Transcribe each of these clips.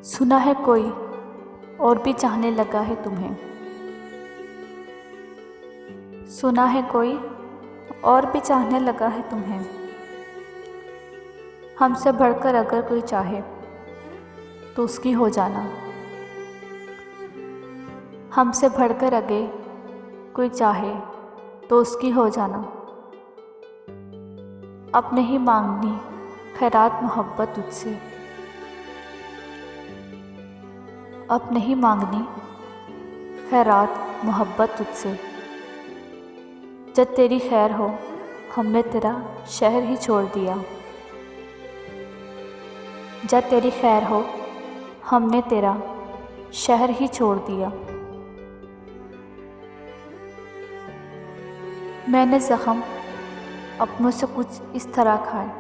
सुना है कोई और भी चाहने लगा है तुम्हें। सुना है कोई और भी चाहने लगा है तुम्हें। हमसे बढ़कर अगर कोई चाहे तो उसकी हो जाना। हमसे बढ़कर अगे कोई चाहे तो उसकी हो जाना। अब नहीं मांगनी खैरात मोहब्बत तुझसे। अब नहीं मांगनी खैरात मोहब्बत तुझसे। जब तेरी खैर हो हमने तेरा शहर ही छोड़ दिया। जब तेरी खैर हो हमने तेरा शहर ही छोड़ दिया। मैंने ज़ख्म अपनों से कुछ इस तरह खाए।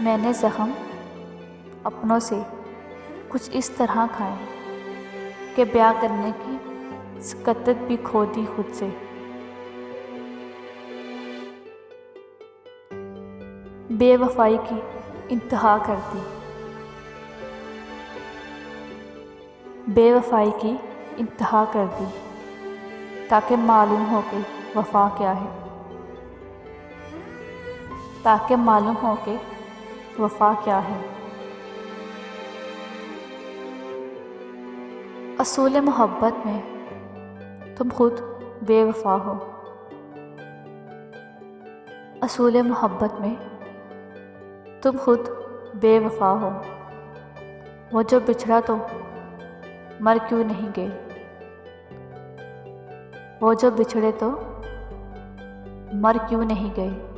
मैंने ज़ख्म अपनों से कुछ इस तरह खाए कि ब्याह करने की सकत्त भी खो दी खुद से। बेवफाई की इंतहा कर दी। बेवफाई की इंतहा कर दी ताकि मालूम हो कि वफ़ा क्या है। ताकि मालूम हो कि वफ़ा क्या है। असूल मोहब्बत में तुम खुद बेवफा हो। असूल मोहब्बत में तुम खुद बेवफा हो। वो जो बिछड़ा तो मर क्यों नहीं गए। वो जो बिछड़े तो मर क्यों नहीं गए।